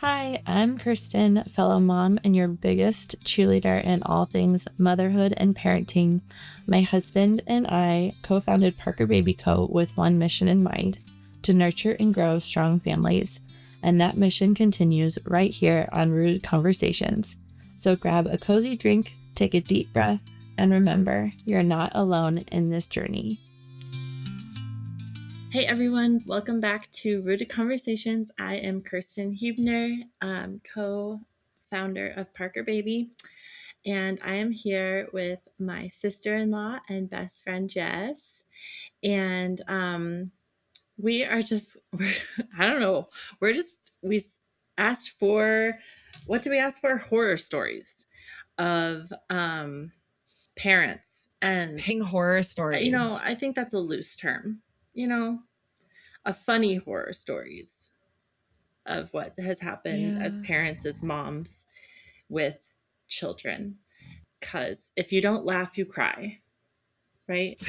Hi, I'm Kirsten, fellow mom, and your biggest cheerleader in all things motherhood and parenting. My husband and I co founded Parker Baby Co. with one mission in mind: to nurture and grow strong families. And that mission continues right here on Rooted Conversations. So grab a cozy drink, take a deep breath, and remember, you're not alone in this journey. Hey everyone, welcome back to Rooted Conversations. I am Kirsten Hubner, co-founder of Parker Baby, and I am here with my sister-in-law and best friend Jess. And we are just, I don't know, we asked for, what do we ask for? Horror stories of parents. And horror stories. I think that's a loose term, a funny horror stories of what has happened as parents, as moms with children. Because if you don't laugh, you cry, right?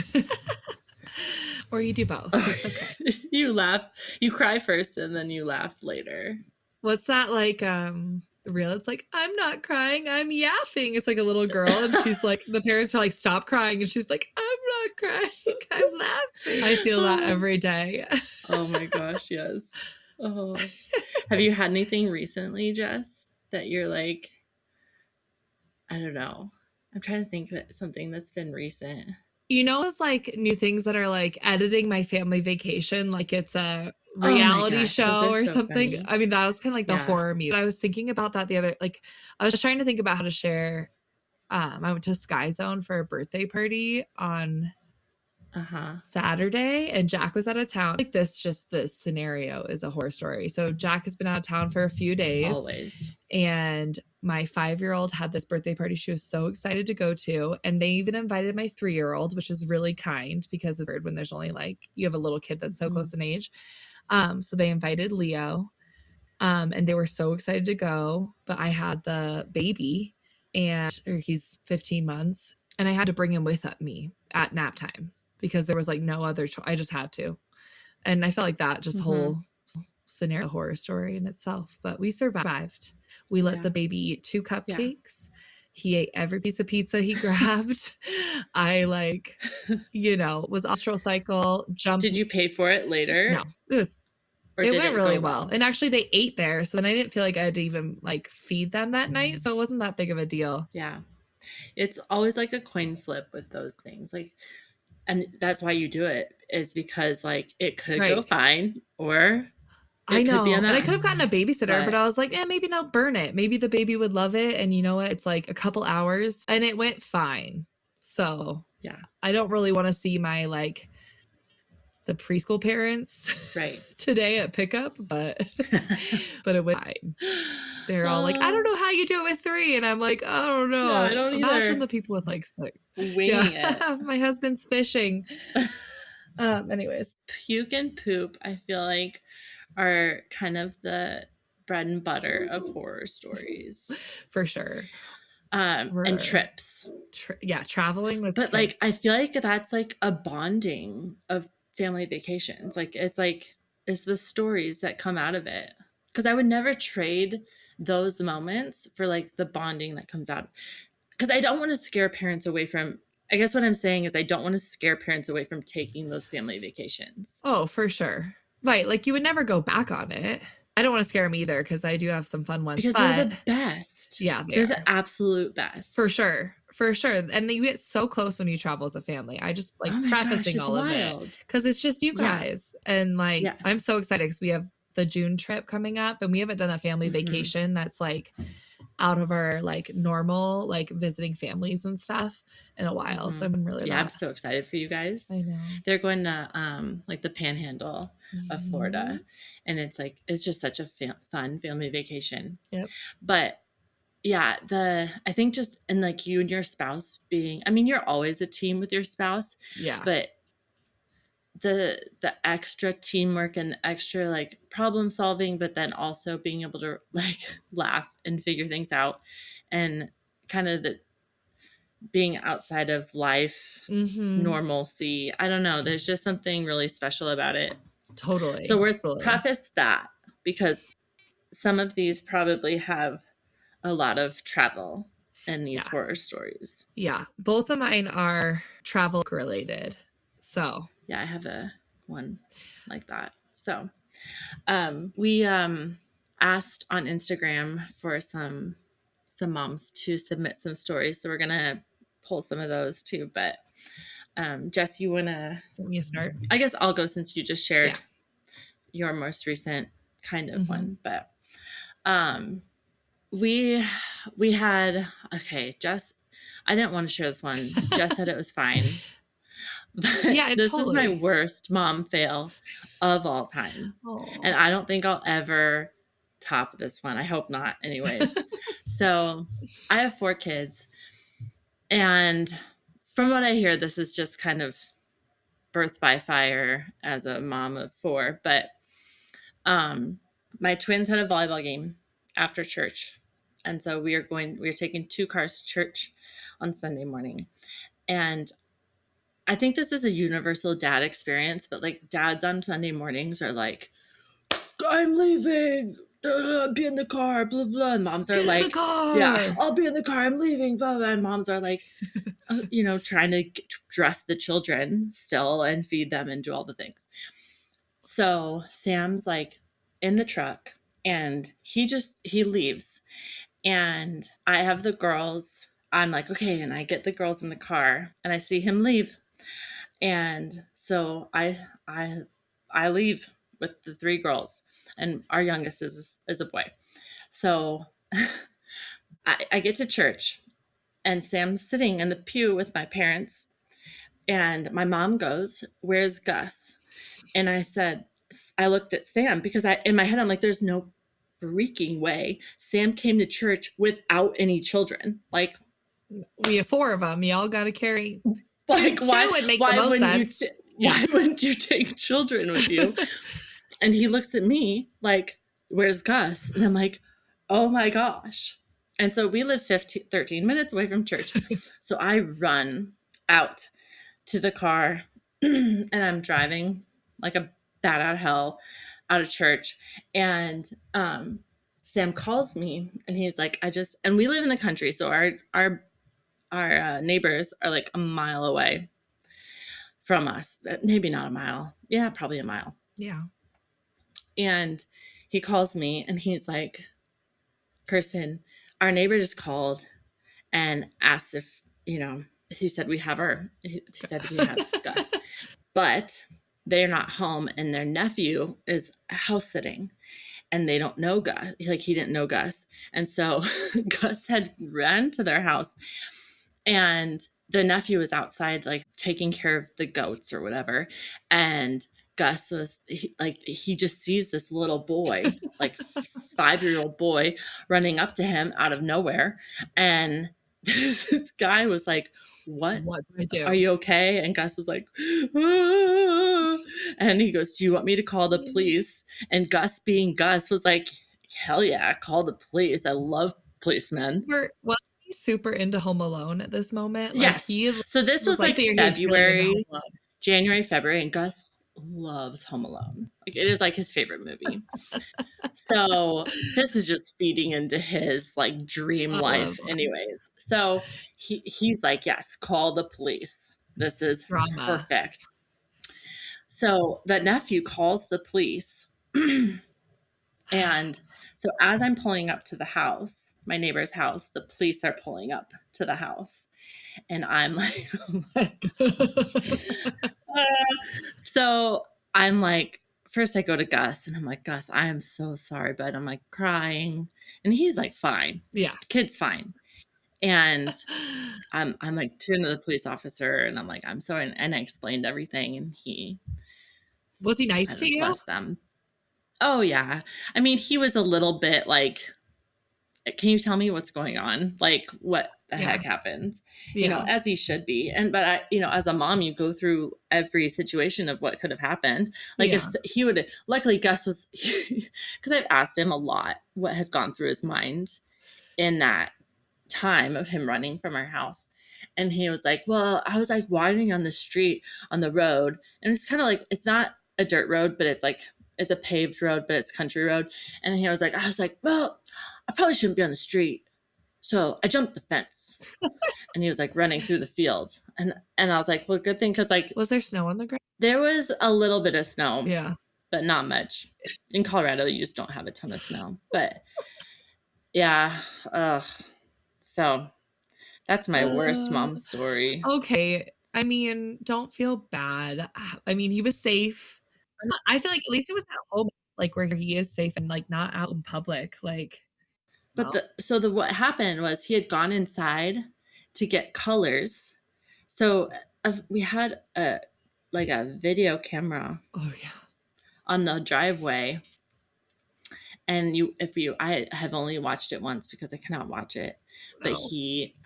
Or you do both. It's okay. You laugh, you cry first, and then you laugh later. What's that like reel? It's like, I'm not crying, I'm yapping. It's like a little girl and she's like, the parents are like, stop crying, and she's like, I'm not crying, I'm laughing. I feel that every day. Oh my gosh, yes. Oh. Have you had anything recently, Jess, that you're like, I don't know, I'm trying to think of something that's been recent. It's like new things that are like editing my family vacation, like it's a reality show or something. Funny. I mean, that was kind of like the horror me. I was thinking about that the other, like, I was just trying to think about how to share. I went to Sky Zone for a birthday party on Saturday, and Jack was out of town. Like this scenario is a horror story. So Jack has been out of town for a few days. Always. And my 5-year-old had this birthday party she was so excited to go to. And they even invited my 3-year-old, which is really kind because it's weird when there's only like, you have a little kid that's so close in age. So they invited Leo. And they were so excited to go. But I had the baby he's 15 months. And I had to bring him with me at nap time because there was like no other choice. I just had to. And I felt like that whole scenario, a horror story in itself. But we survived. We let the baby eat 2 cupcakes. Yeah. He ate every piece of pizza he grabbed. I was astral cycle, jumped. Did you pay for it later? No, it went really well. And actually they ate there. So then I didn't feel like I had to even like feed them that night. So it wasn't that big of a deal. Yeah. It's always like a coin flip with those things. Like, and that's why you do it, is because like it could go fine, or I know. And I could have gotten a babysitter, but I was like, maybe not burn it. Maybe the baby would love it. And you know what? It's like a couple hours and it went fine. So yeah, I don't really want to see my the preschool parents today at pickup, but it went fine. They're all like, I don't know how you do it with 3. And I'm like, I don't know. Yeah, I don't Imagine the people with like 6. Winging it. My husband's fishing. Anyways. Puke and poop, I feel like, are kind of the bread and butter of horror stories. For sure. And trips. Traveling with kids. Like, I feel like that's like a bonding of family vacations. Like, it's the stories that come out of it. Because I would never trade those moments for like the bonding that comes out. Because I don't want to scare parents away from, I guess what I'm saying is I don't want to scare parents away from taking those family vacations. Oh, for sure. Right. Like you would never go back on it. I don't want to scare them either because I do have some fun ones. Because they're the best. Yeah. They're the absolute best. For sure. For sure. And you get so close when you travel as a family. I just like prefacing all of it because it's just you guys. Yeah. And like, I'm so excited because we have the June trip coming up and we haven't done a family vacation that's like out of our like normal like visiting families and stuff in a while. So I'm really I'm so excited for you guys. I know. They're going to like the panhandle of Florida, and it's just such a fun family vacation. Yep. But yeah, I think just, and like you and your spouse being, I mean, you're always a team with your spouse. Yeah. But the extra teamwork and extra like problem solving, but then also being able to like laugh and figure things out, and kind of the being outside of life normalcy. I don't know. There's just something really special about it. Totally. So we're preface that because some of these probably have a lot of travel in these Yeah. horror stories. Yeah. Both of mine are travel related. So, Yeah, I have a one like that. So, we asked on Instagram for some moms to submit some stories, so we're gonna pull some of those too. But Jess, you wanna? want me to start? I guess I'll go since you just shared Yeah. your most recent kind of Mhm. one. But we had, okay, Jess. I didn't want to share this one. Jess said it was fine. But Yeah, this is my totally. worst mom fail of all time. And Oh. I don't think I'll ever top this one. I hope not, anyways. So I have 4 kids. And from what I hear, this is just kind of birth by fire as a mom of 4. But my twins had a volleyball game after church. And so we are taking 2 cars to church on Sunday morning. And I think this is a universal dad experience, but like dads on Sunday mornings are like, I'm leaving. Be in the car, blah blah. And moms are like, yeah, I'll be in the car. I'm leaving, blah blah. And moms are like, trying to dress the children still and feed them and do all the things. So Sam's like in the truck, and he leaves, and I have the girls. I'm like, okay, and I get the girls in the car, and I see him leave. And so I leave with the 3 girls, and our youngest is a boy. So I get to church, and Sam's sitting in the pew with my parents, and my mom goes, "Where's Gus?" And I looked at Sam because in my head I'm like, there's no freaking way Sam came to church without any children. Like, We have 4 of them. Y'all got to carry like two why would make the most sense. Why wouldn't you take children with you? And he looks at me like, where's Gus? And I'm like, oh my gosh. And so we live 13 minutes away from church. So I run out to the car and I'm driving like a bat out of hell out of church. And Sam calls me and he's like, and we live in the country. So our neighbors are like a mile away from us. Maybe not a mile. Yeah, probably a mile. Yeah. And he calls me and he's like, Kirsten, our neighbor just called and asked if, he said we have Gus, but they're not home and their nephew is house sitting and they don't know Gus. Like, he didn't know Gus. And so Gus had ran to their house and the nephew was outside, like taking care of the goats or whatever. And Gus he just sees this little boy, like 5-year-old boy running up to him out of nowhere. And this guy was like, what do I do? Are you okay? And Gus was like, ah. And he goes, do you want me to call the police? And Gus, being Gus, was like, hell yeah, call the police. I love policemen. Was he super into Home Alone at this moment? Yes. So this was like February, January, February, and Gus loves Home Alone. Like, it is like his favorite movie. So this is just feeding into his like dream life anyways. So he's like, yes, call the police. This is perfect. So the nephew calls the police. And so as I'm pulling up to the house, my neighbor's house, the police are pulling up to the house. And I'm like, oh my gosh. So I'm like, first I go to Gus and I'm like, Gus, I am so sorry, but I'm like crying. And he's like, fine. Yeah. Kid's fine. And I'm like turning to the police officer and I'm like, I'm sorry. And I explained everything. And was he nice to you? Bless them. Oh yeah. I mean, he was a little bit like, can you tell me what's going on? Like, what the heck happened? As he should be. But I, as a mom, you go through every situation of what could have happened. Like, if he would, luckily Gus was, because I've asked him a lot what had gone through his mind in that time of him running from our house. And he was like, well, I was like wandering on the street on the road. And it's kind of like, it's not a dirt road, but it's like, it's a paved road, but it's country road. And I was like, well, I probably shouldn't be on the street. So I jumped the fence. And he was like running through the field. And I was like, well, good thing, because like Was there snow on the ground? there was a little bit of snow. Yeah. But not much. In Colorado, you just don't have a ton of snow. But yeah. So that's my worst mom story. Okay. I mean, don't feel bad. I mean, he was safe. I feel like at least he was at home, like where he is safe and like not out in public. Like, But what happened was he had gone inside to get colors. So we had a video camera oh yeah, on the driveway. And I have only watched it once because I cannot watch it. But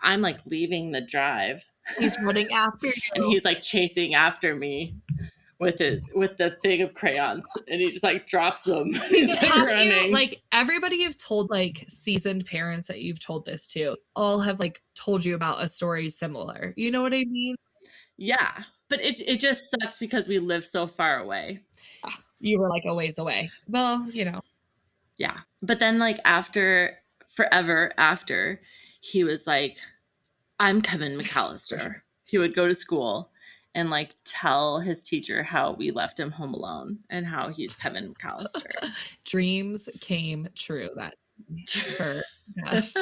I'm like leaving the drive. He's running after you. And he's like chasing after me with the thing of crayons, and he just like drops them. He's like running. Like everybody you've told, like seasoned parents that you've told this to, all have like told you about a story similar. You know what I mean? Yeah, but it just sucks because we live so far away. You were like a ways away. Well, you know. Yeah, but then like forever after, he was like, "I'm Kevin McAllister." He would go to school and like tell his teacher how we left him home alone and how he's Kevin McAllister. Dreams came true that for us.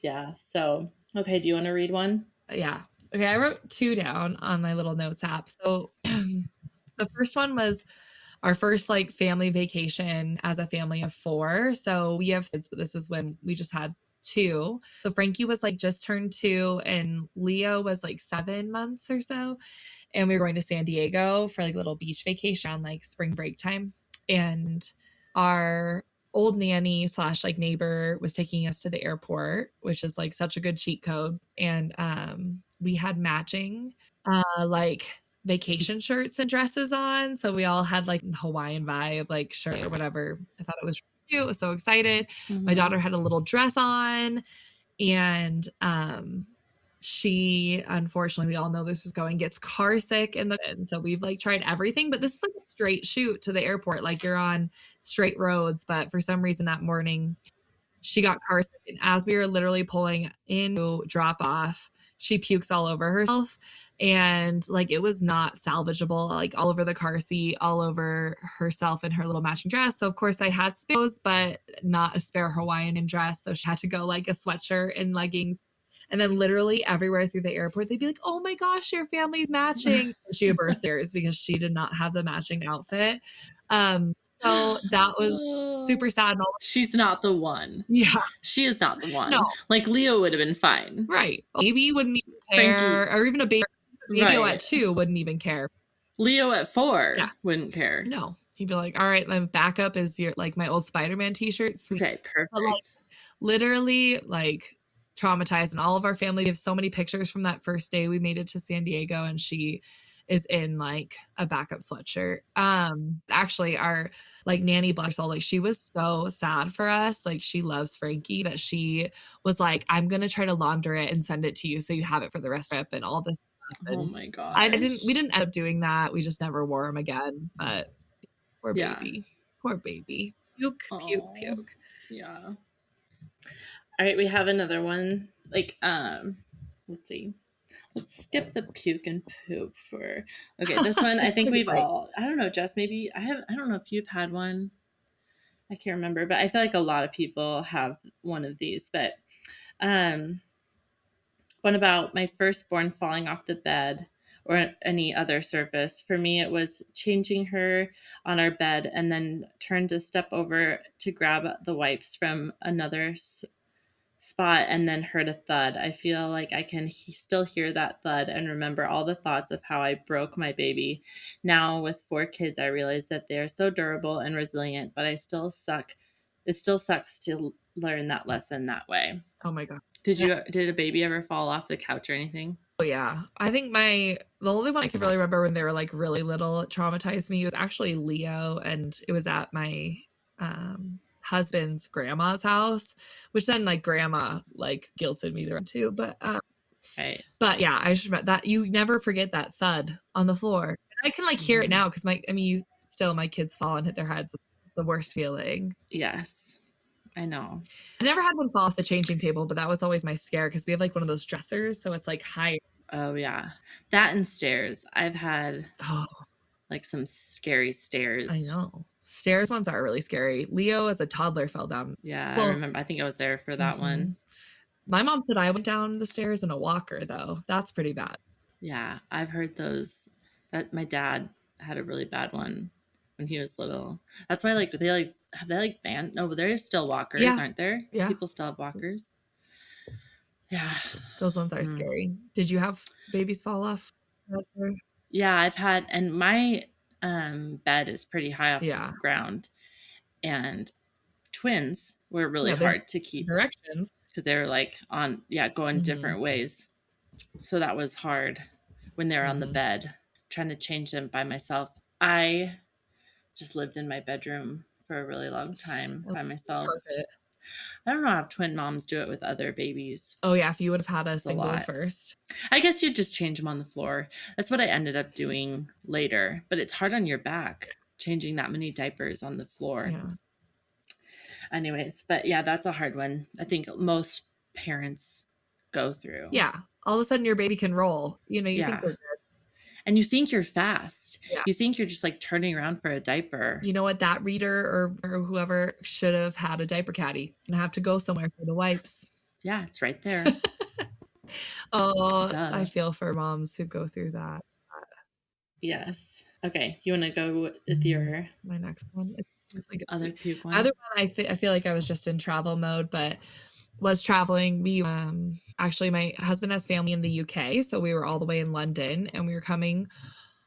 Yeah. So, okay. Do you want to read one? Yeah. Okay. I wrote 2 down on my little notes app. So the first one was our first like family vacation as a family of 4. So we have kids, but this is when we just had 2. So Frankie was like just turned 2 and Leo was like 7 months or so. And we were going to San Diego for like a little beach vacation on like spring break time. And our old nanny / like neighbor was taking us to the airport, which is like such a good cheat code. And we had matching like vacation shirts and dresses on. So we all had like Hawaiian vibe, like shirt or whatever. I thought it was cute. I was so excited. Mm-hmm. My daughter had a little dress on, and she, unfortunately, we all know this is going, gets car sick and so we've like tried everything, but this is like a straight shoot to the airport. Like you're on straight roads, but for some reason that morning she got car sick. And as we were literally pulling in to drop off, she pukes all over herself, and like it was not salvageable, like all over the car seat, all over herself and her little matching dress. So of course I had spares, but not a spare Hawaiian dress. So she had to go like a sweatshirt and leggings. And then literally everywhere through the airport, they'd be like, oh my gosh, your family's matching. She would burst tears because she did not have the matching outfit. So that was super sad. She's not the one. Yeah. She is not the one. No. Like Leo would have been fine. Right. Baby wouldn't even care. Frankie. Or even a baby. Leo at 2 wouldn't even care. Leo at 4 wouldn't care. No. He'd be like, all right, then backup is your like my old Spider-Man t-shirt. Sweet. Okay, perfect. But, like, literally like traumatized, and all of our family have so many pictures from that first day we made it to San Diego, and she is in like a backup sweatshirt. Actually our like nanny, bless her soul, like she was so sad for us. Like she loves Frankie that she was like, I'm gonna try to launder it and send it to you so you have it for the rest of it and all this stuff. And oh my god. we didn't end up doing that. We just never wore him again. But poor baby. Poor baby. Puke. Yeah. All right, we have another one. Like, let's see. Let's skip the puke and poop for. Okay, this one I think we've all. I don't know, Jess. Maybe I don't know if you've had one. I can't remember, but I feel like a lot of people have one of these. But, one about my firstborn falling off the bed or any other surface. For me, it was changing her on our bed and then turned to step over to grab the wipes from another spot and then heard a thud. I feel like I can still hear that thud and remember all the thoughts of how I broke my baby. Now with 4 kids, I realize that they are so durable and resilient, but it still sucks to learn that lesson that way. Oh my god. Did a baby ever fall off the couch or anything? Oh yeah. I think the only one I can really remember when they were like really little, it traumatized me, was actually Leo, and it was at my husband's grandma's house, which then like grandma like guilted me there too. But right. But yeah, I just remember that. You never forget that thud on the floor. I can like hear it now because my kids fall and hit their heads. It's the worst feeling. Yes, I know. I never had one fall off the changing table, but that was always my scare because we have like one of those dressers, so it's like higher. Oh yeah, that and stairs. I've had Oh, like some scary stairs. I know. Stairs ones are really scary. Leo as a toddler fell down. Yeah, Well, I remember. I think I was there for that one. My mom said I went down the stairs in a walker though. That's pretty bad. Yeah, I've heard those. That my dad had a really bad one when he was little. That's why they banned. No, but they're still walkers, Yeah. aren't there? Yeah. People still have walkers. Yeah, those ones are scary. Did you have babies fall off? Yeah, I've had, and my bed is pretty high off the ground, and twins were really hard to keep directions because they were like on going different ways. So that was hard when they were on the bed, trying to change them by myself. I just lived in my bedroom for a really long time by myself. Perfect. I don't know how twin moms do it with other babies. Oh yeah, if you would have had a single first. I guess you'd just change them on the floor. That's what I ended up doing later. But it's hard on your back, changing that many diapers on the floor. Yeah. Anyways, but yeah, that's a hard one. I think most parents go through. Yeah. All of a sudden your baby can roll. You think they're good. And you think you're fast. Yeah. You think you're just like turning around for a diaper. You know what? That reader or whoever should have had a diaper caddy and have to go somewhere for the wipes. Yeah, it's right there. Oh, duh. I feel for moms who go through that. Yes. Okay. You want to go with my next one? It's like other puke one. Other one, I feel like I was just in travel mode, but was traveling. We actually, my husband has family in the UK, so we were all the way in London, and we were coming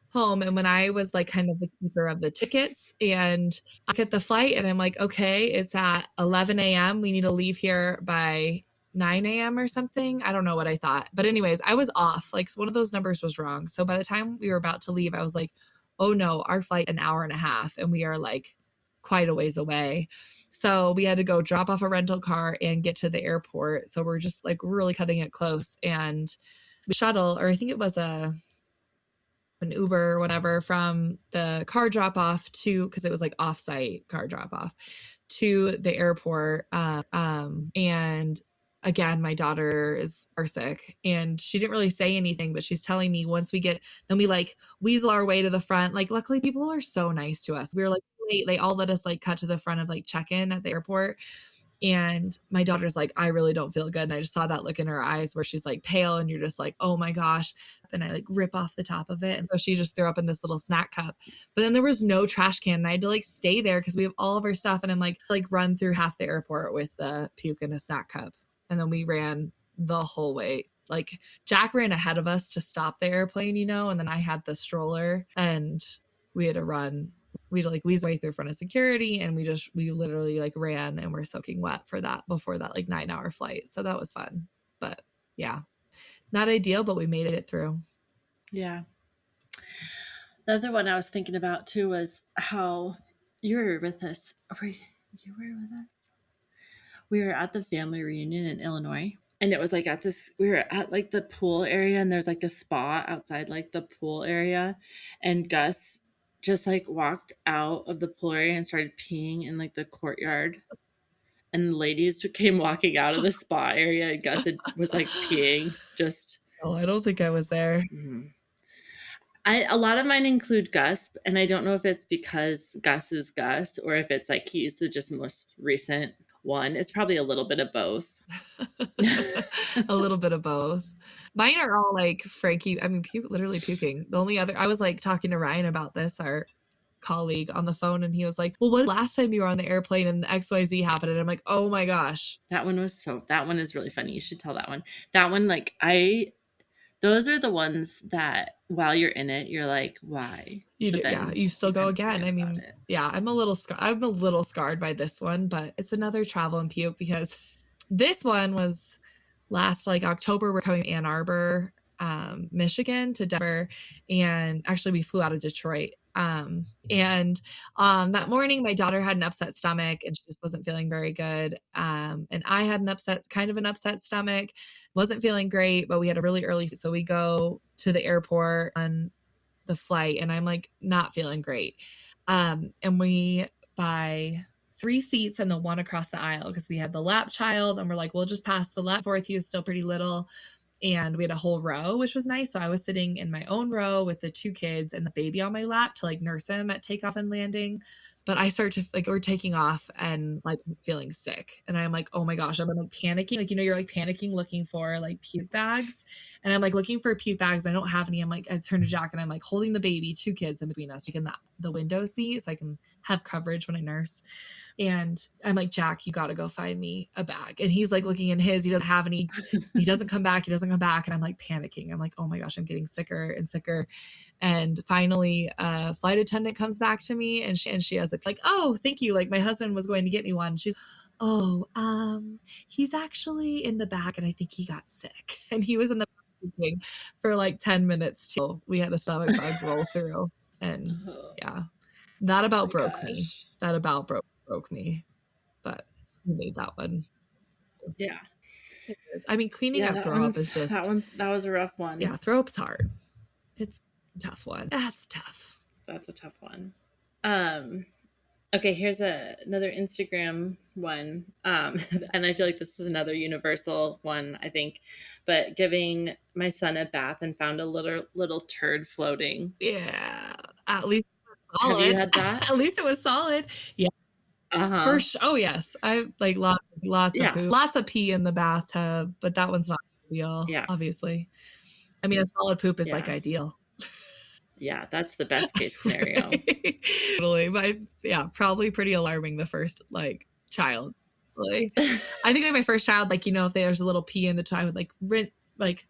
home. And when I was like kind of the keeper of the tickets, and I get the flight, and I'm like, okay, it's at 11 a.m. We need to leave here by 9 a.m. or something. I don't know what I thought, but anyways, I was off. Like one of those numbers was wrong. So by the time we were about to leave, I was like, oh no, our flight an hour and a half, and we are like quite a ways away. So we had to go drop off a rental car and get to the airport. So we're just like really cutting it close. And the shuttle, or I think it was an Uber or whatever, from the car drop off to, because it was like offsite car drop off to the airport. And again, my daughter are sick, and she didn't really say anything, but she's telling me once we get, then we like weasel our way to the front. Like luckily people are so nice to us. We were like late. They all let us like cut to the front of like check-in at the airport. And my daughter's like, I really don't feel good. And I just saw that look in her eyes where she's like pale, and you're just like, oh my gosh. And I like rip off the top of it. And so she just threw up in this little snack cup. But then there was no trash can, and I had to like stay there because we have all of our stuff. And I'm like run through half the airport with a puke in a snack cup. And then we ran the whole way. Like Jack ran ahead of us to stop the airplane, and then I had the stroller, and we had to run. We'd like weasel way through front of security, and we literally like ran and were soaking wet for that before that like 9-hour flight. So that was fun. But yeah, not ideal, but we made it through. Yeah. The other one I was thinking about too was how you were with us. You were with us? We were at the family reunion in Illinois, and it was like we were at like the pool area, and there's like a spa outside like the pool area, and Gus just like walked out of the pool area and started peeing in like the courtyard, and the ladies came walking out of the spa area, and Gus was like peeing just. Oh, I don't think I was there. Mm-hmm. A lot of mine include Gus, and I don't know if it's because Gus is Gus or if it's like he's the just most recent one. It's probably a little bit of both. A little bit of both. Mine are all like Frankie. I mean, literally puking. The only other, I was like talking to Ryan about this, our colleague, on the phone, and he was like, well, what last time you were on the airplane and the XYZ happened? And I'm like, oh my gosh. That one is really funny. You should tell that one. That one, like those are the ones that while you're in it, you're like, why? You do, yeah. You still go again. I mean, yeah, I'm a little scarred by this one, but it's another travel and puke because this one was last like October. We're coming to Ann Arbor, Michigan to Denver, and actually we flew out of Detroit. And that morning my daughter had an upset stomach and she just wasn't feeling very good. And I had an upset stomach, wasn't feeling great, but we had a really early, so we go to the airport on the flight, and I'm like not feeling great. And we buy 3 seats and the one across the aisle because we had the lap child, and we're like, we'll just pass the lap forth. He was still pretty little. And we had a whole row, which was nice. So I was sitting in my own row with the 2 kids and the baby on my lap to like nurse him at takeoff and landing. But I start to like, we're taking off and like feeling sick. And I'm like, oh my gosh, I'm like panicking. Like, you're like panicking, looking for like puke bags. And I'm like looking for puke bags. I don't have any. I'm like, I turn to Jack and I'm like holding the baby, 2 kids in between us, like in the window seat so I can have coverage when I nurse. And I'm like, Jack, you got to go find me a bag. And he's like looking in his, he doesn't have any, he doesn't come back. And I'm like panicking. I'm like, oh my gosh, I'm getting sicker and sicker. And finally, a flight attendant comes back to me and she has like, oh, thank you. Like my husband was going to get me one. She's, oh, he's actually in the back and I think he got sick. And he was in the back for like 10 minutes till we had a stomach bug roll through. And yeah, that about broke me. That about broke me. But we made that one. Yeah. I mean, cleaning up throw up is just that was a rough one. Yeah, throw up's hard. It's a tough one. That's tough. That's a tough one. Okay, here's another Instagram one. And I feel like this is another universal one, I think. But giving my son a bath and found a little turd floating. Yeah. At least it was solid. Have you had that? At least it was solid. Yeah. For sure. Oh yes. I like lots of poo. Lots of pee in the bathtub, but that one's not ideal. Yeah. Obviously. I mean, a solid poop is like ideal. Yeah, that's the best case scenario. Totally. Probably pretty alarming the first like child. Really. I think like my first child, like, you know, if there's a little pee in the tub, I would like rinse, like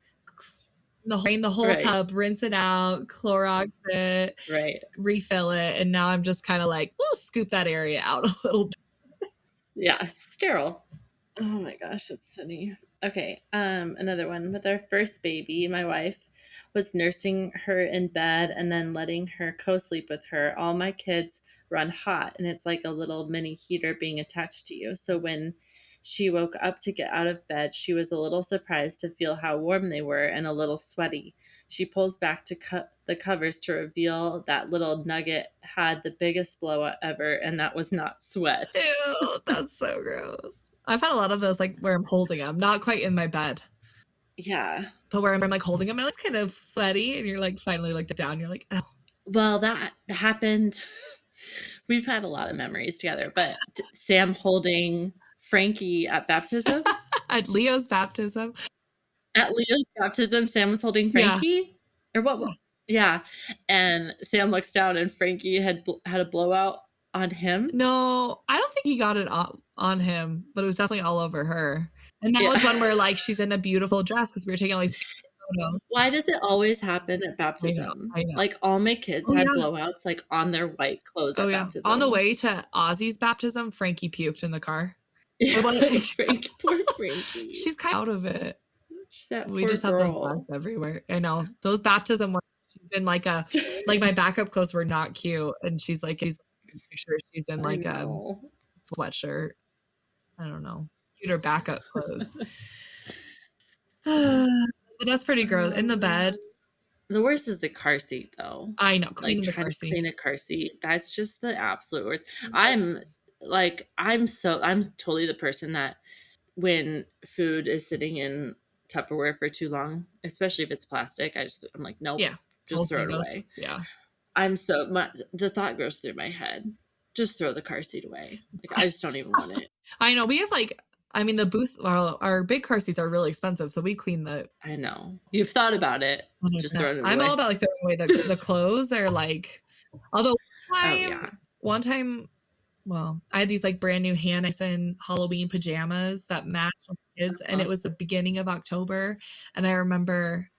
drain the whole tub, rinse it out, Clorox it, refill it. And now I'm just kind of like, we'll scoop that area out a little bit. Yeah, sterile. Oh my gosh, that's funny. Okay, another one. With our first baby, my wife was nursing her in bed and then letting her co-sleep with her. All my kids run hot, and it's like a little mini heater being attached to you. So when she woke up to get out of bed, she was a little surprised to feel how warm they were and a little sweaty. She pulls back to cut the covers to reveal that little nugget had the biggest blowout ever, and that was not sweat. Ew, that's so gross. I've had a lot of those, like where I'm holding them, not quite in my bed. Yeah. But where I'm like holding them and it's kind of sweaty and you're like finally looked down, you're like, oh. Well, that happened. We've had a lot of memories together, but Sam holding Frankie at baptism. At Leo's baptism. At Leo's baptism, Sam was holding Frankie? Yeah. Or what? Yeah. And Sam looks down and Frankie had a blowout on him. No, I don't think he got it on him, but it was definitely all over her. And that was one where like she's in a beautiful dress because we were taking all these photos. Why does it always happen at baptism? I know. Like all my kids had blowouts like on their white clothes at baptism. On the way to Ozzy's baptism, Frankie puked in the car. Frankie, poor Frankie. She's kind of out of it. We just have those bags everywhere. I know. Those baptism ones, she's in like a like my backup clothes were not cute. And she's she's in like a sweatshirt. I don't know. Cuter backup clothes. But that's pretty gross. In the bed. The worst is the car seat though. I know. Like trying to clean a car seat. That's just the absolute worst. I'm totally the person that when food is sitting in Tupperware for too long, especially if it's plastic, I'm like, nope, just throw it away. Yeah. The thought goes through my head, just throw the car seat away. Like, I just don't even want it. I know. We have the Boost, our big car seats are really expensive, so we clean the. I know. You've thought about it. 100%. Just throw it away. I'm all about like throwing away the clothes or like, although one time, well, I had these like brand new Hannison Halloween pajamas that matched with kids, and it was the beginning of October. And I remember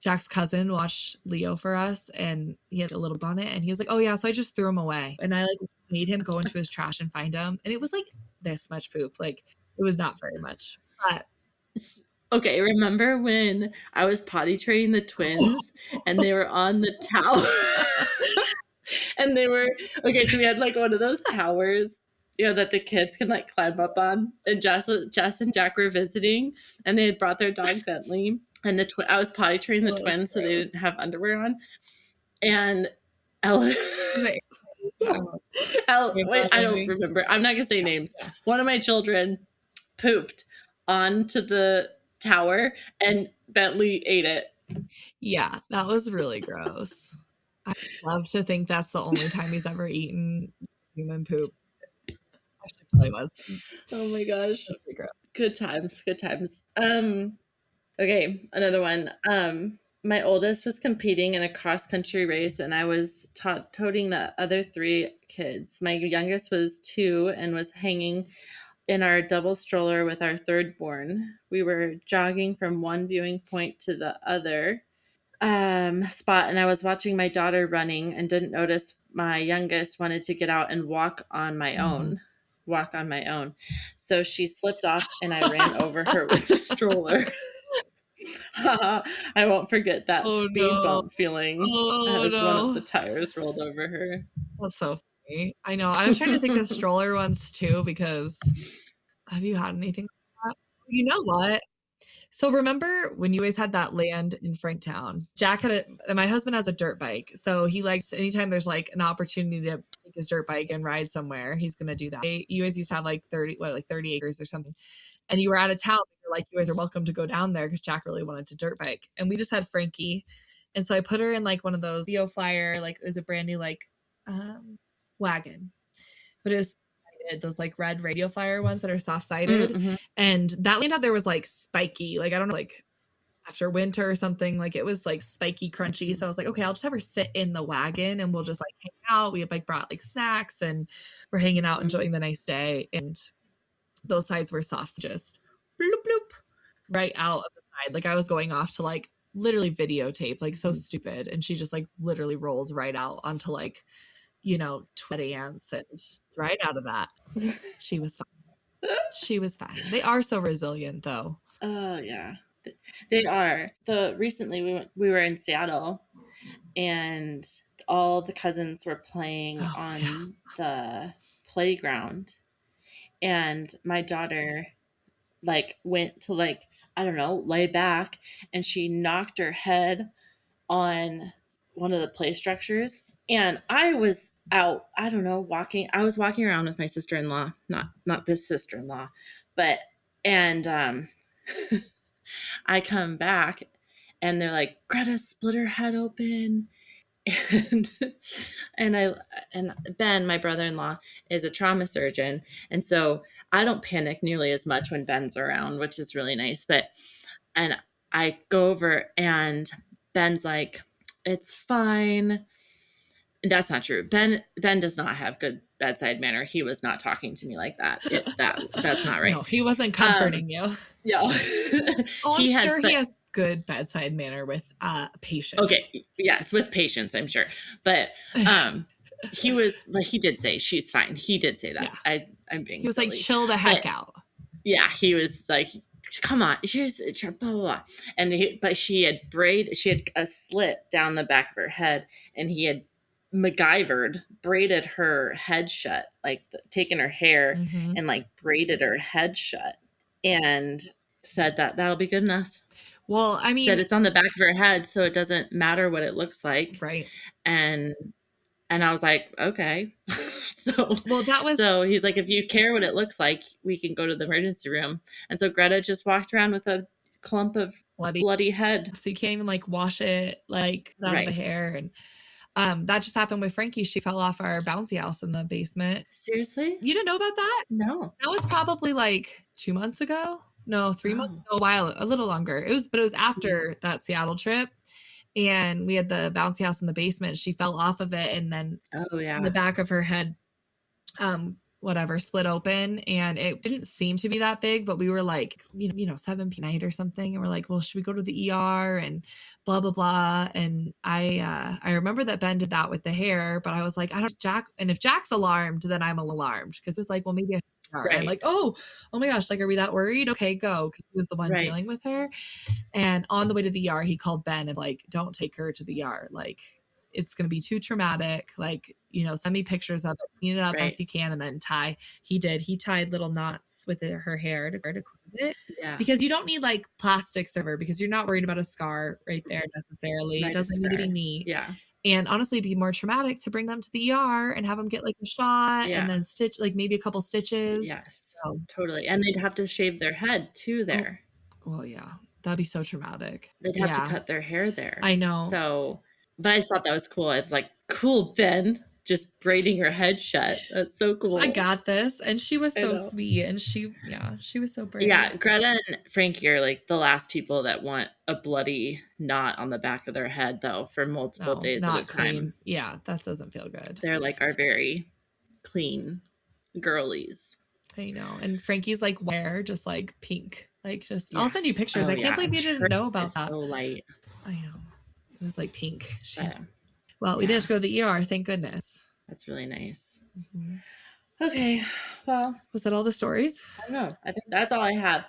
Jack's cousin watched Leo for us, and he had a little bonnet, and he was like, "Oh yeah," so I just threw him away, and I like made him go into his trash and find him, and it was like this much poop, like it was not very much. But okay, remember when I was potty training the twins, and they were on the tower? And they were so we had like one of those towers, that the kids can like climb up on. And Jess and Jack were visiting, and they had brought their dog Bentley, and I was potty training the twins, so they didn't have underwear on. and Ella. Wait, Wait, I don't maybe. remember. I'm not gonna say names. One of my children pooped onto the tower, and Bentley ate it. Yeah, that was really gross. I love to think that's the only time he's ever eaten human poop. Actually, probably was. Oh my gosh. That's pretty gross. Good times, good times. Okay, another one. My oldest was competing in a cross country race, and I was toting the other 3 kids. My youngest was 2 and was hanging in our double stroller with our third born. We were jogging from one viewing point to the other spot, and I was watching my daughter running and didn't notice my youngest wanted to get out and walk on my own. So she slipped off, and I ran over her with the stroller. I won't forget that speed bump feeling as one of the tires rolled over her. That's so funny. I know. I was trying to think of stroller ones too, because have you had anything like that? You know what? So remember when you guys had that land in Franktown? Jack had my husband has a dirt bike. So he likes, anytime there's like an opportunity to take his dirt bike and ride somewhere, he's going to do that. You guys used to have like 30 acres or something. And you were out of town. You're like, you guys are welcome to go down there because Jack really wanted to dirt bike. And we just had Frankie. And so I put her in like one of those Bio Flyer, like it was a brand new like wagon. But it was those like red Radio Flyer ones that are soft sided. Mm-hmm. And that land out there was like spiky, like I don't know, like after winter or something, like it was like spiky crunchy. So I was like, okay, I'll just have her sit in the wagon and we'll just like hang out. We had like brought like snacks and we're hanging out, enjoying the nice day. And those sides were soft, just bloop bloop right out of the side. Like I was going off to like literally videotape, like so stupid. And she just like literally rolls right out onto like, you know, 20 ants and right out of that. She was fine. She was fine. They are so resilient though. Oh yeah, they are. Recently we were in Seattle, and all the cousins were playing on the playground, and my daughter like went to like, I don't know, lay back, and she knocked her head on one of the play structures. And I was out, I don't know, walking. I was walking around with my sister-in-law, not this sister-in-law, but and I come back, and they're like, Greta split her head open. And Ben, my brother-in-law, is a trauma surgeon, and so I don't panic nearly as much when Ben's around, which is really nice. And I go over, and Ben's like, it's fine. That's not true. Ben does not have good bedside manner. He was not talking to me like that. That's not right. No, he wasn't comforting you. Yeah. Oh, I'm sure he has good bedside manner with patients. Okay. Yes, with patients, I'm sure. But he was like, he did say she's fine. He did say that. Yeah. I'm being. He was silly. like, chill the heck out. Yeah, he was like, come on, she's blah blah blah. But she had a slit down the back of her head, and he had braided her head shut, like taken her hair and like braided her head shut, and said that'll be good enough. Well, I mean, said it's on the back of her head, so it doesn't matter what it looks like, right? And I was like, okay. So he's like, if you care what it looks like, we can go to the emergency room. And so Greta just walked around with a clump of bloody head, so you can't even like wash it like out of the hair. And that just happened with Frankie. She fell off our bouncy house in the basement. Seriously? You didn't know about that? No. That was probably like 2 months ago. No, 3 months ago, a little longer. It was after that Seattle trip. And we had the bouncy house in the basement. She fell off of it, and then the back of her head split open, and it didn't seem to be that big, but we were like, 7 p.m. night or something, and we're like, well, should we go to the ER and blah blah blah. And I remember that Ben did that with the hair, but I was like, I don't Jack, and if Jack's alarmed, then I'm alarmed, because it's like, well, maybe right. I'm like, oh my gosh, like, are we that worried? Okay, go, because he was the one dealing with her. And on the way to the ER, he called Ben and like, don't take her to the ER, like it's going to be too traumatic, like, send me pictures of it, clean it up as you can, and then tie. He tied little knots with her hair to close it, because you don't need like plastic server, because you're not worried about a scar right there necessarily. It doesn't need to be neat. And honestly, it'd be more traumatic to bring them to the ER and have them get like a shot Yeah. and then stitch, like maybe a couple stitches. Yes, So, totally. And they'd have to shave their head too there. well, yeah, that'd be so traumatic. They'd have to Yeah, cut their hair there. I know. So, but I just thought that was cool. I was like, cool, Ben, just braiding her head shut. That's so cool. I got this. And she was I so know. sweet. And she was so brave. Yeah, Greta and Frankie are like the last people that want a bloody knot on the back of their head, though, for multiple No, days at a not time. clean. Yeah, that doesn't feel good. They're like our very clean girlies. I know. And Frankie's like wear just like pink. Like just I'll send you Yes. pictures. Oh, I can't yeah. believe you Her didn't know about is that. so light. I know. It was like pink. But Well, we yeah. didn't have to go to the ER, thank goodness. that's really nice. Mhm. Okay, well, Was that all the stories? I don't know. I think that's all I have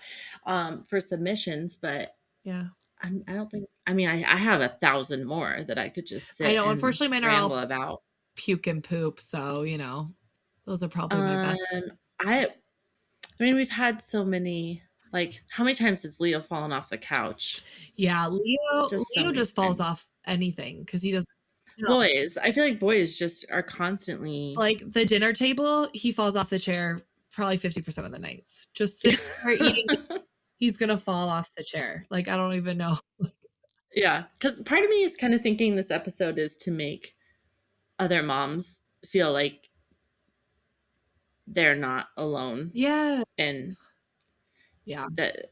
for submissions, but Yeah. I don't think. I mean, I have 1,000 more that I could just sit. I know. and Unfortunately, mine are all ramble about. puke and poop. So, you know, those are probably my best. I mean, we've had so many. Like, how many times has Leo fallen off the couch? Yeah. Leo Just so many just falls times. off anything because he doesn't. Boys, I feel like boys just are constantly. Like the dinner table, he falls off the chair probably 50% of the nights. Just sitting there eating, he's going to fall off the chair. Like, I don't even know. Yeah, because part of me is kind of thinking this episode is to make other moms feel like they're not alone. Yeah. And Yeah. that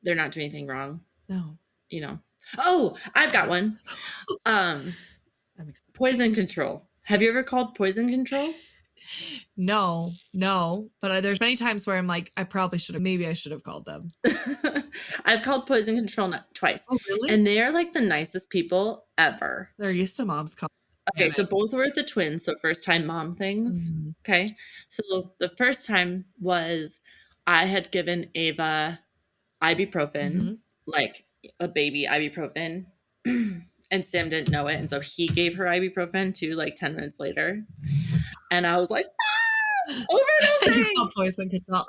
they're not doing anything wrong. No. You know. Oh, I've got one. Poison control. Have you ever called poison control? No. But there's many times where I'm like, I probably should have. Maybe I should have called them. I've called poison control twice. Oh, really? And they are like the nicest people ever. They're used to mom's calling. Okay, so both were the twins, so first time mom things. Mhm. Okay. So the first time was I had given Ava ibuprofen, Mhm. like a baby ibuprofen, and Sam didn't know it. And so he gave her ibuprofen too, like 10 minutes later. And I was like, overdosing! You call poison control.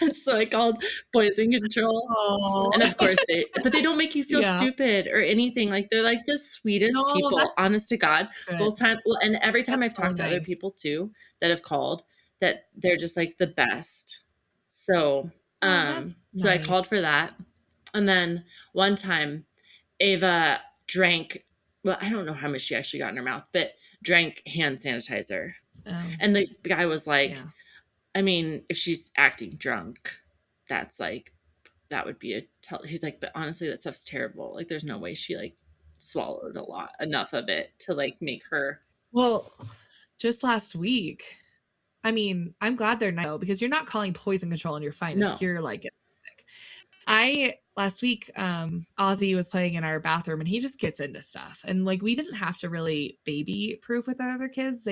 And so I called poison control. Oh. And of course but they don't make you feel Yeah. stupid or anything. Like they're like the sweetest No, people, that's honest to God. good. Both time, well, and every time That's I've so talked to other nice. people too that have called, that they're just like the best. So, that's so I nice. called for that. And then one time Ava drank, well, I don't know how much she actually got in her mouth, but drank hand sanitizer. And the guy was like, Yeah. I mean, if she's acting drunk, that's like, that would be he's like, but honestly, that stuff's terrible. Like, there's no way she like swallowed enough of it to like make her. Well, just last week, I mean, I'm glad they're not, because you're not calling poison control and you're fine. No. You're like sick. Last week, Ozzy was playing in our bathroom and he just gets into stuff. And like, we didn't have to really baby proof with our other kids.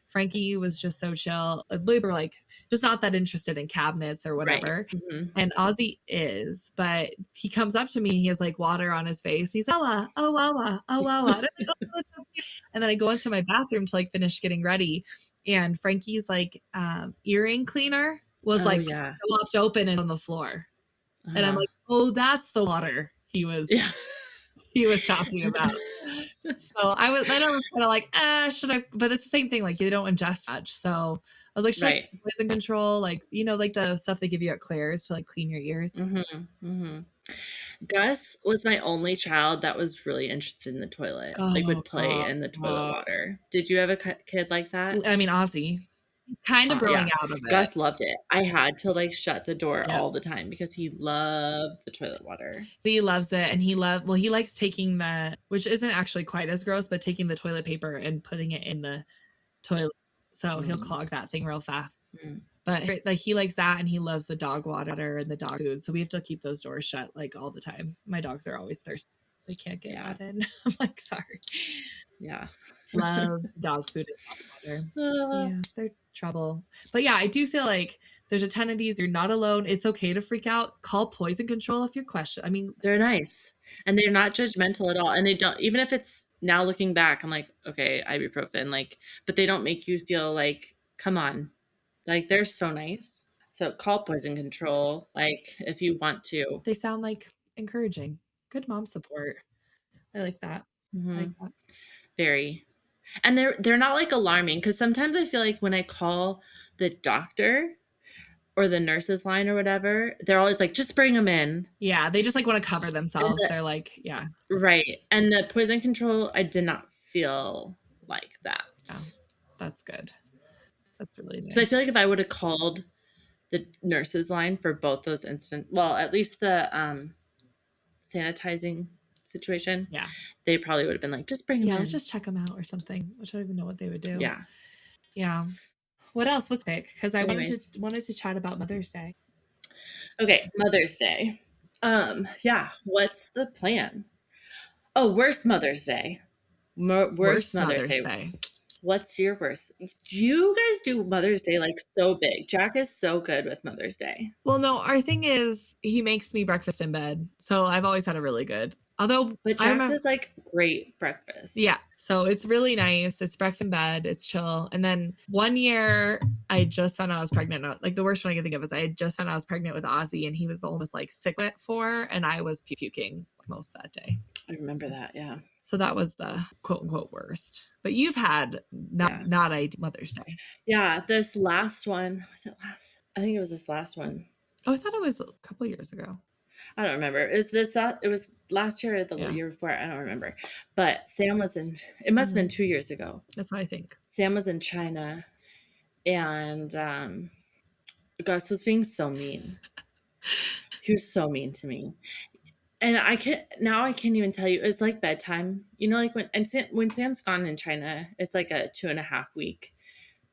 Frankie was just so chill. We were like, just not that interested in cabinets or whatever. Right. Mm-hmm. And Ozzy is, but he comes up to me and he has like water on his face. He's, oh, wow. And then I go into my bathroom to like finish getting ready. And Frankie's like earring cleaner was flopped open and on the floor. And I'm like, oh, that's the water he was talking about. So I was kind of like, should I? But it's the same thing. Like, you don't ingest much. So I was like, should I poison control? Like, you know, like the stuff they give you at Claire's to like clean your ears. Gus was my only child that was really interested in the toilet. Like, would play in the toilet water. Did you have a kid like that? I mean, Ozzy. He's kind of growing out of it. Gus loved it. I had to like shut the door all the time because he loved the toilet water. He loves it. And he likes taking which isn't actually quite as gross, but taking the toilet paper and putting it in the toilet. So he'll clog that thing real fast. But like, he likes that, and he loves the dog water and the dog food. So we have to keep those doors shut like all the time. My dogs are always thirsty. They can't get that in. I'm like, sorry. Yeah. Love dog food and dog water. Yeah, they're trouble. But yeah, I do feel like there's a ton of these. You're not alone. It's okay to freak out. Call poison control if you're questioning. I mean, they're nice and they're not judgmental at all. And they don't, even if it's now looking back, I'm like, okay, ibuprofen, like, but they don't make you feel like, come on, like they're so nice. So call poison control, like if you want to. They sound like encouraging. Good mom support. I like that. Mhm. Like that. Very. And they're not like alarming because sometimes I feel like when I call the doctor or the nurse's line or whatever, they're always like, just bring them in. Yeah, they just like want to cover And themselves. They're like, yeah, right. And the poison control, I did not feel like that. yeah, that's good. That's really Because I feel nice. like if I would have called the nurse's line for both those well, at least the sanitizing situation, Yeah. they probably would have been like, just bring them Yeah, in. let's just check them out or something, which I don't even know what they would do. Yeah. Yeah. What else? What's big? Because I Anyways. wanted to chat about Mother's Day. Okay, Mother's Day. Yeah, what's the plan? Oh, worst Mother's Day. Worst Mother's Day. What's your worst? You guys do Mother's Day like so big. Jack is so good with Mother's Day. Well, no, our thing is he makes me breakfast in bed. So I've always had a really good. Although But Jack does like great breakfast. Yeah. So it's really nice. It's breakfast in bed. It's chill. And then one year I just found out I was pregnant. Like the worst one I can think of is I had just found out I was pregnant with Ozzy and he was the one was like sick for, and I was puking most that day. I remember that. Yeah. So that was the quote unquote worst. But you've had not a Mother's Day. Yeah. This last one, was it last? I think it was this last one. Oh, I thought it was a couple years ago. I don't remember. Is this that? It was last year or the year before. I don't remember. But Sam was in, it must have been 2 years ago. That's what I think. Sam was in China and Gus was being so mean. He was so mean to me. And I can't even tell you. It's like bedtime. You know, like when Sam's gone in China, it's like a 2.5 week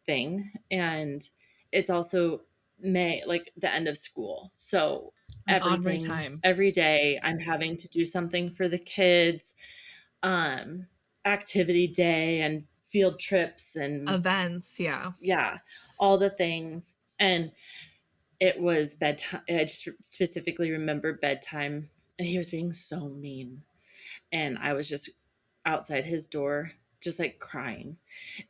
thing. And it's also May, like the end of school. So everything, every day I'm having to do something for the kids, activity day and field trips and events. Yeah. Yeah. All the things. And it was bedtime. I just specifically remember bedtime and he was being so mean. And I was just outside his door, just like crying.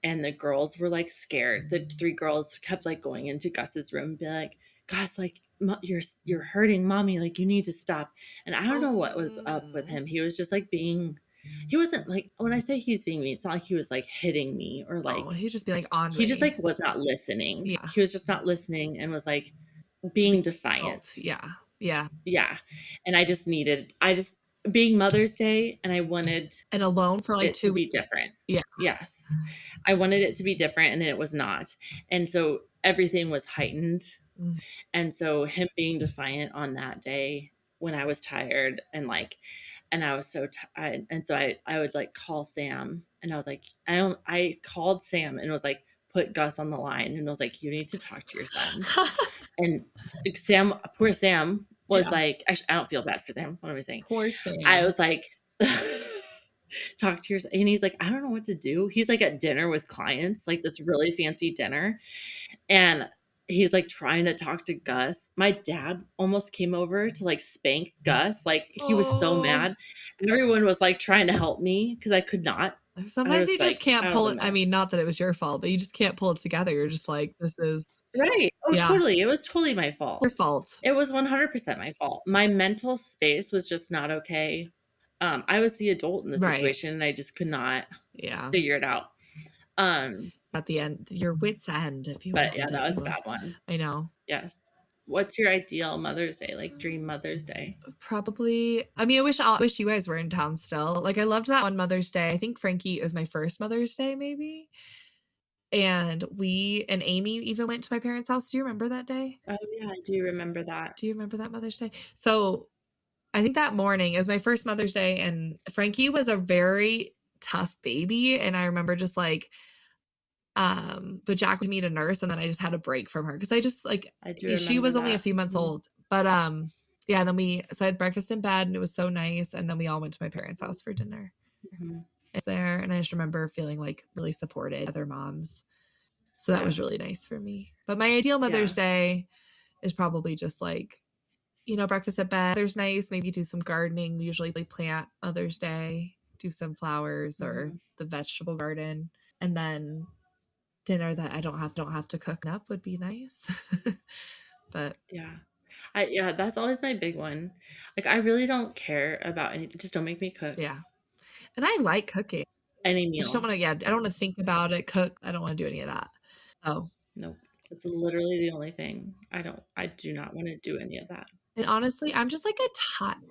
And the girls were like scared. The 3 girls kept like going into Gus's room and be like, Gus, like you're hurting mommy. Like you need to stop. And I don't know what was up with him. He was just like he wasn't like, when I say he's being mean, it's not like he was like hitting me or like, he'd just be like on he just like was not listening. Yeah. He was just not listening and was like being defiant. Yeah. Yeah. Yeah. And I just being Mother's Day and I wanted and alone for like it to be different. Yeah. Yes. I wanted it to be different and it was not. And so everything was heightened. And so him being defiant on that day when I was tired and I was so tired. And so I would like call Sam and I was like, I called Sam and was like, put Gus on the line and was like, you need to talk to your son. And poor Sam was like, actually, I don't feel bad for Sam. What am I saying? Poor Sam. I was like, talk to your son. And he's like, I don't know what to do. He's like at dinner with clients, like this really fancy dinner. And he's like trying to talk to Gus. My dad almost came over to like spank Gus. Like he was so mad. And everyone was like trying to help me because I could not. Sometimes you just can't pull it. I mean, not that it was your fault, but you just can't pull it together. You're just like, this is right. Oh, yeah. Totally. It was totally my fault. Your fault. It was 100% my fault. My mental space was just not okay. I was the adult in the situation and I just could not figure it out. At the end, your wits end, if you will. But yeah, that was a bad one. I know. Yes. What's your ideal Mother's Day, like dream Mother's Day? Probably, I mean, I wish you guys were in town still. Like I loved that one Mother's Day. I think Frankie, it was my first Mother's Day maybe. And Amy even went to my parents' house. Do you remember that day? Oh yeah, I do remember that. Do you remember that Mother's Day? So I think that morning, it was my first Mother's Day and Frankie was a very tough baby. And I remember just like, but Jack would meet a nurse and then I just had a break from her. Cause I just like, she was only a few months old, but, yeah. And then I had breakfast in bed and it was so nice. And then we all went to my parents' house for dinner. It's there. And I just remember feeling like really supported other moms. So that was really nice for me. But my ideal Mother's Day is probably just like, you know, breakfast at bed. There's nice. Maybe do some gardening. We usually plant Mother's Day, do some flowers or the vegetable garden. And then dinner that I don't have to cook up would be nice. But yeah, that's always my big one. Like I really don't care about anything. Just don't make me cook. Yeah. And I like cooking. Any I just meal. don't want to, I don't want to think about it, cook. I don't want to do any of that. Oh, Nope. It's literally the only thing. I do not want to do any of that. and honestly, I'm just like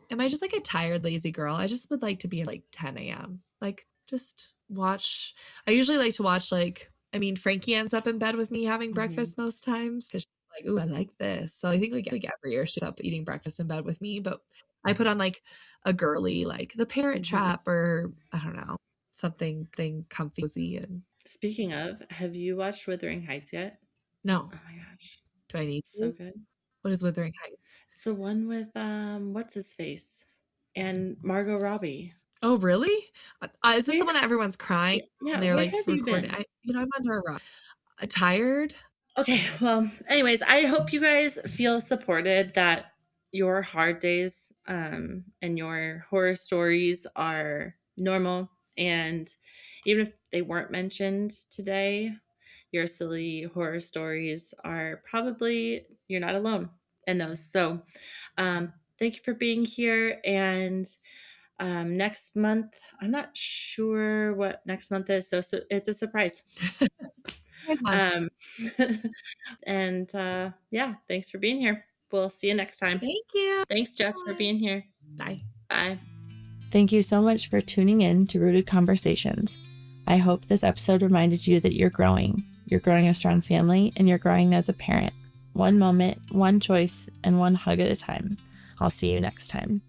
am I just like a tired, lazy girl? I just would like to be like 10 a.m. Like just watch. I usually like to watch Frankie ends up in bed with me having breakfast most times because she's like, ooh, I like this. So I think like every year she's up eating breakfast in bed with me, but I put on like a girly, like The Parent Trap, or I don't know, something comfy, cozy. And Speaking of, have you watched Wuthering Heights yet? no, Oh my gosh. do I need So to? good. What is Wuthering Heights? It's the one with what's his face? And Margot Robbie. Oh, really? Is this the one that everyone's crying Yeah, and they're where like have you recording? been? I'm under a rock. Tired? Okay, well, anyways, I hope you guys feel supported, that your hard days and your horror stories are normal. And even if they weren't mentioned today, your silly horror stories are probably, you're not alone in those. So thank you for being here. And next month, I'm not sure what next month is, so it's a surprise. Um, and yeah, thanks for being here. We'll see you next time. Thank you. Thanks, Jess, for being here. Bye. Bye. Thank you so much for tuning in to Rooted Conversations. I hope this episode reminded you that you're growing. You're growing a strong family, and you're growing as a parent. One moment, one choice, and one hug at a time. I'll see you next time.